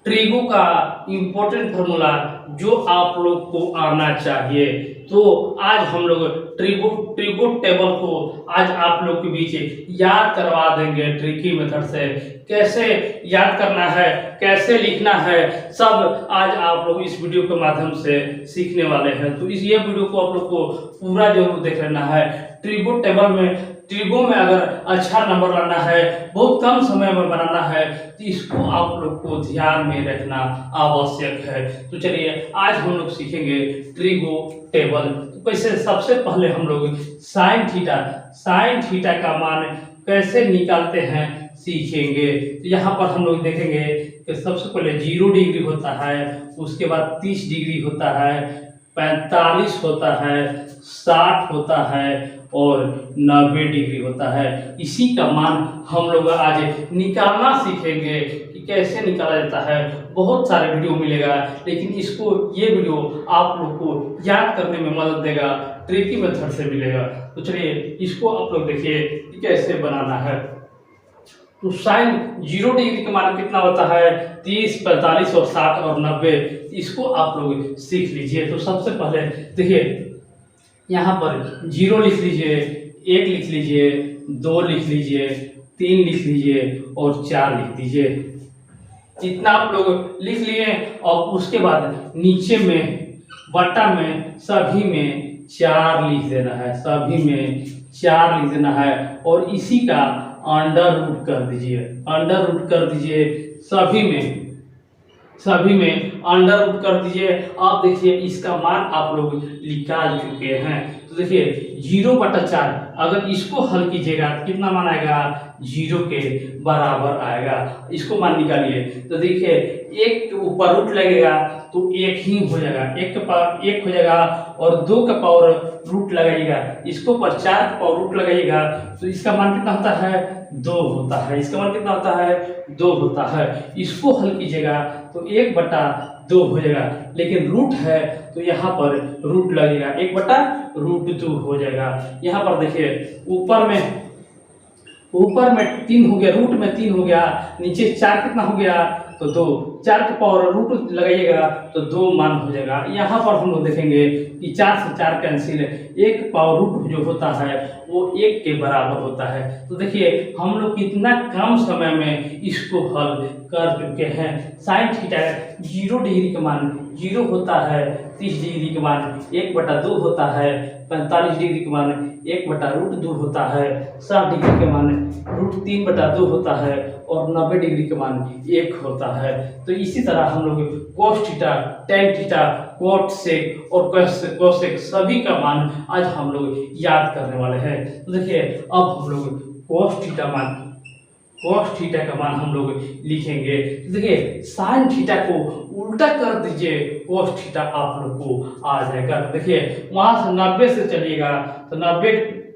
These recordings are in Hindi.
ट्रिगो का इम्पोर्टेंट फार्मूला जो आप लोग को आना चाहिए। तो आज हम लोग ट्रिगो टेबल को आज आप लोग के बीच याद करवा देंगे ट्रिकी मेथड से। कैसे याद करना है, कैसे लिखना है, सब आज आप लोग इस वीडियो के माध्यम से सीखने वाले हैं। तो ये वीडियो को आप लोग को पूरा जरूर देख लेना है। ट्रिगो में अगर अच्छा नंबर लाना है, बहुत कम समय में बनाना है, तो इसको आप लोग को ध्यान में रखना आवश्यक है। तो चलिए आज हम लोग सीखेंगे ट्रिगो टेबल। तो कैसे, सबसे पहले हम लोग साइन थीटा का मान कैसे निकालते हैं सीखेंगे। तो यहाँ पर हम लोग देखेंगे कि सबसे पहले 0 डिग्री होता है, उसके बाद 30 डिग्री होता है, 45 होता है, 60 होता है और 90 डिग्री होता है। इसी का मान हम लोग आज निकालना सीखेंगे कि कैसे निकाला जाता है। बहुत सारे वीडियो मिलेगा, लेकिन ये वीडियो आप लोग को याद करने में मदद देगा, ट्रिकी मेथड से मिलेगा। तो चलिए इसको आप लोग देखिए कि कैसे बनाना है। तो साइन 0 डिग्री का मान कितना होता है? 30, 45 और 60 और 90। इसको आप लोग सीख लीजिए। तो सबसे पहले देखिए यहाँ पर 0 लिख लीजिए, 1 लिख लीजिए, 2 लिख लीजिए, 3 लिख लीजिए और 4 लिख दीजिए। इतना आप लोग लिख लिए और उसके बाद नीचे में बट्टा में सभी में 4 लिख देना है, सभी में 4 लिख देना है और इसी का अंडर रूट कर दीजिए, अंडर रूट कर दीजिए, सभी में अंडर रूट कर दीजिए। आप देखिए इसका मान आप लोग निकाल चुके हैं। तो देखिए 0/4 अगर इसको हल कीजिएगा तो कितना मान आएगा? 0 के बराबर आएगा। इसको मान निकालिए तो देखिए 1 के ऊपर रूट लगेगा तो 1 ही हो जाएगा, 1 के पावर 1 हो जाएगा और 2 का पावर रूट लगाइएगा, इसको पर 4 का पावर रूट लगाइएगा तो इसका मान कितना होता है? 2 होता है। इसका मान कितना होता है? 2 होता है। इसको हल कीजिएगा तो 1/2 हो जाएगा, लेकिन रूट है तो यहाँ पर रूट लगेगा, 1/√2 हो जाएगा। यहाँ पर देखिए ऊपर में 3 हो गया, रूट में 3 हो गया, नीचे 4 कितना हो गया? तो 2, 4 के पावर रूट लगाइएगा तो 2 मान हो जाएगा। यहाँ पर हम लोग देखेंगे कि 4 से 4 कैंसिल, 1 पावर रूट जो होता है वो 1 के बराबर होता है। तो देखिए हम लोग कितना कम समय में इसको हल कर चुके हैं। साइन थीटा 0 डिग्री का मान 0 होता है, 30 डिग्री का मान 1/2 होता है, 45 डिग्री का मान 1/√2 होता है, 60 डिग्री का मान √3/2 होता है और 90 डिग्री का मान 1 होता है। तो इसी तरह हम लोग cos theta, tan theta, cot sec और कोसेक सभी का मान आज हम लोग याद करने वाले हैं। तो देखिए अब हम लोग कोस थीटा का मान हम लोग लिखेंगे। तो देखिए साइन थीटा को उल्टा कर दीजिए, कोस थीटा आप लोग को आ जाएगा। तो देखिए वहां से 90 से चलिएगा तो 90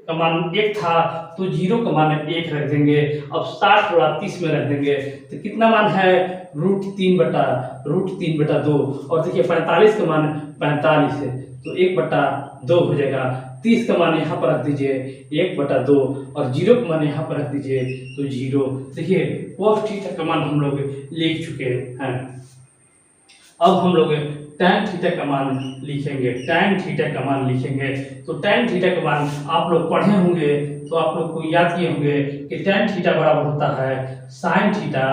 का मान 1 था तो 0 का मान 1 रख देंगे। अब 60 और 30 में रख देंगे तो कितना मान है? √3/2 और देखिए 45 का मान 45 है तो 1/2 हो जाएगा। 30 का मान यहाँ पर रख दीजिए 1/2 और 0 का मान यहाँ पर रख दीजिए तो 0। देखिए कोस थीटा का मान हम लोग लिख चुके हैं। अब हम लोग tan थीटा का मान लिखेंगे, tan थीटा का मान लिखेंगे। तो tan थीटा का मान आप लोग पढ़े होंगे तो आप लोग को याद किए होंगे कि tan थीटा बराबर होता है sin थीटा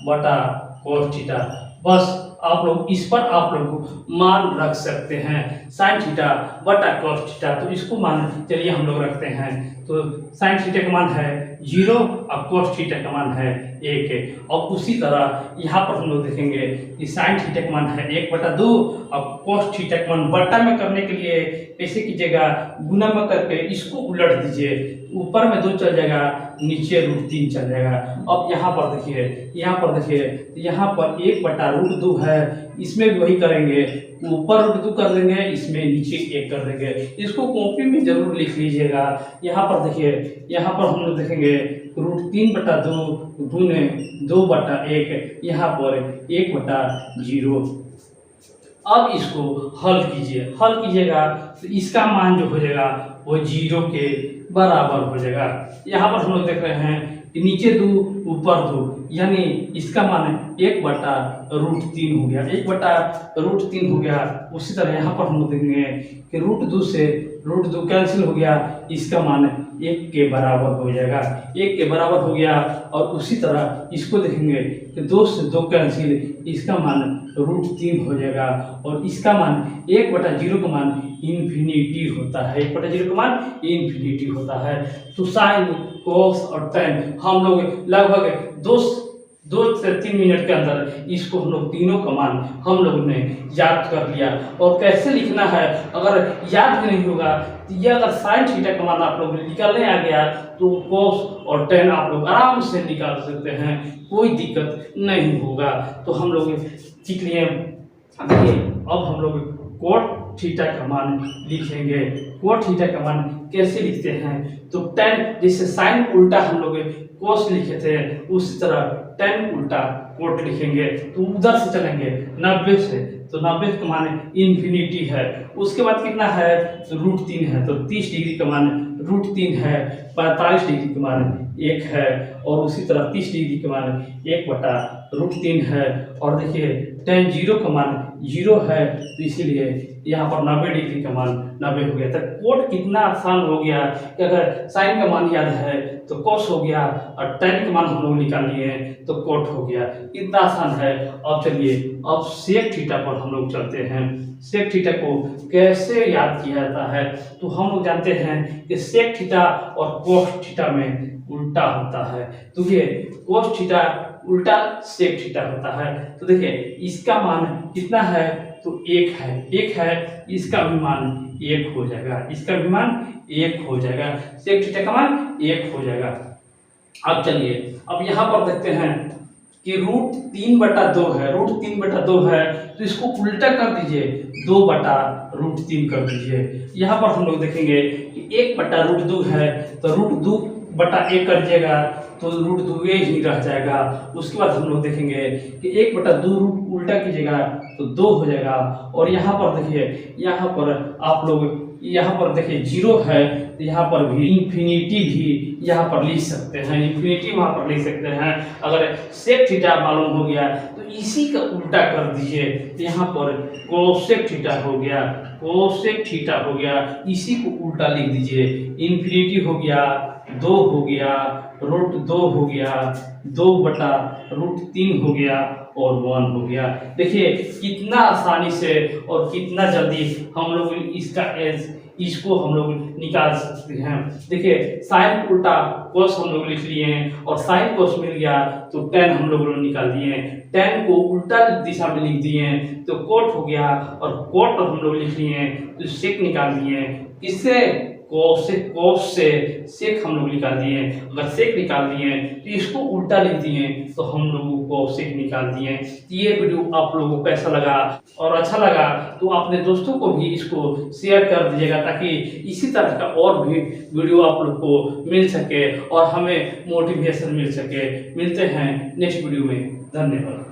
बटा cos थीटा। बस आप लोग इस पर आप लोग मान रख सकते हैं, sin थीटा बटा cos थीटा। तो इसको मान चलिए हम लोग रखते हैं। तो sin थीटा का मान है 0 और cos थीटा का मान है 1। और उसी तरह यहाँ पर हम लोग देखेंगे कि sin थीटा का मान है 1/2 और cos थीटा का मान बट्टा में करने के लिए कैसे कीजिएगा? गुना में करके इसको उलट दीजिए, ऊपर में 2 चल जाएगा, नीचे √3 चल जाएगा। अब यहाँ पर देखिए यहाँ पर 1/√2 है, इसमें भी वही करेंगे, ऊपर √2 कर देंगे, इसमें नीचे 1 कर देंगे। इसको कॉपी में जरूर लिख लीजिएगा। यहाँ पर देखिए यहाँ पर हम लोग देखेंगे √3/2 गुने 2/1, यहाँ पर 1/0। अब इसको हल कीजिएगा तो इसका मान जो हो जाएगा वो 0 के बराबर हो जाएगा। यहाँ पर हम लोग देख रहे हैं नीचे 2 ऊपर 2, यानी इसका मान 1/√3 हो गया, 1/√3 हो गया। उसी तरह यहाँ पर हम लोग देखेंगे कि √2 से √2 कैंसिल हो गया, इसका मान 1 के बराबर हो जाएगा, 1 के बराबर हो गया। और उसी तरह इसको देखेंगे कि 2 से 2 कैंसिल, इसका मान √3 हो जाएगा। और इसका मान 1/0 का मान इन्फिनिटी होता है, 1/0 का मान इन्फिनिटी होता है। तो साइन, कोस और टेन हम लोग लगभग 2 से 3 मिनट के अंदर इसको हम लोग तीनों का मान हम लोग ने याद कर लिया। और कैसे लिखना है अगर याद भी नहीं होगा तो ये अगर साइन थीटा का मान आप लोग निकालने आ गया तो कोस और टेन आप लोग आराम से निकाल सकते हैं, कोई दिक्कत नहीं होगा। तो हम लोग सीख लिए। देखिए अब हम लोग कोट थीटा का मान लिखेंगे। कोट थीटा का मान कैसे लिखते हैं, तो टेन जैसे साइन उल्टा हम लोग कोस लिखे थे उसी तरह टेन उल्टा कोट लिखेंगे। तो उधर से चलेंगे 90 से, तो 90 का मान इन्फिनिटी है। उसके बाद कितना है, तो √3 है, तो 30 डिग्री का मान √3 है, 45 डिग्री का मान 1 है। और उसी तरह 30 डिग्री का मान 1/√3 है। और देखिए tan 0 का मान 0 है, तो इसीलिए यहाँ पर 90 डिग्री का मान 90 हो गया। तो कोट कितना आसान हो गया कि अगर साइन का मान याद है तो कोस हो गया, और tan का मान हम लोग निकाल लिए तो कोट हो गया। इतना आसान है। अब चलिए अब सेक थीटा पर हम लोग चलते हैं। सेक थीटा को कैसे याद किया जाता है, तो हम लोग जानते हैं कि सेक थीटा और कोस थीटा में उल्टा होता है। तो ये कोस थीटा उल्टा सेक थीटा होता है। तो देखिए इसका मान कितना है, तो 1 है, 1 है, इसका भी मान 1 हो जाएगा, इसका भी मान 1 हो जाएगा, सेक थीटा का मान 1 हो जाएगा। अब चलिए अब यहाँ पर देखते हैं कि √3/2 है, √3/2 है, तो इसको उल्टा कर दीजिए, 2/√3 कर दीजिए। यहाँ पर हम लोग देखेंगे कि 1/√2 है, तो √2/1 कर दीजिएगा तो √2 ही रह जाएगा। उसके बाद हम लोग देखेंगे कि 1/2 उल्टा कीजिएगा तो 2 हो जाएगा। और यहाँ पर देखिए, यहाँ पर आप लोग यहाँ पर देखिए 0 है, तो यहाँ पर भी इन्फिनिटी भी यहाँ पर लिख सकते हैं, इन्फिनिटी वहाँ पर लिख सकते हैं। अगर सेक थीटा मालूम हो गया तो इसी का उल्टा कर दीजिए, तो यहाँ पर कोसेक थीटा हो गया, कोसेक थीटा हो गया, इसी को उल्टा लिख दीजिए। इन्फिनिटी हो गया, 2 हो गया, √2 हो गया, 2/√3 हो गया और 1 हो गया। देखिए कितना आसानी से और कितना जल्दी हम लोग इसको हम लोग निकाल सकते हैं। देखिए साइन उल्टा कोस हम लोग लिख लिए हैं, और साइन कोस मिल गया तो tan हम लोग निकाल दिए, tan को उल्टा दिशा में लिख दिए तो कोट हो गया, और कोट हम लोग लिख लिए तो सेक निकाल दिए। किससे, कोस से सेक हम लोग निकाल दिए। अगर सेक निकाल दिए तो इसको उल्टा लिख दिए तो हम लोगों को सेक निकाल दिए। ये वीडियो आप लोगों को कैसा लगा, और अच्छा लगा तो अपने दोस्तों को भी इसको शेयर कर दीजिएगा, ताकि इसी तरह का और भी वीडियो आप लोग को मिल सके और हमें मोटिवेशन मिल सके। मिलते हैं नेक्स्ट वीडियो में, धन्यवाद।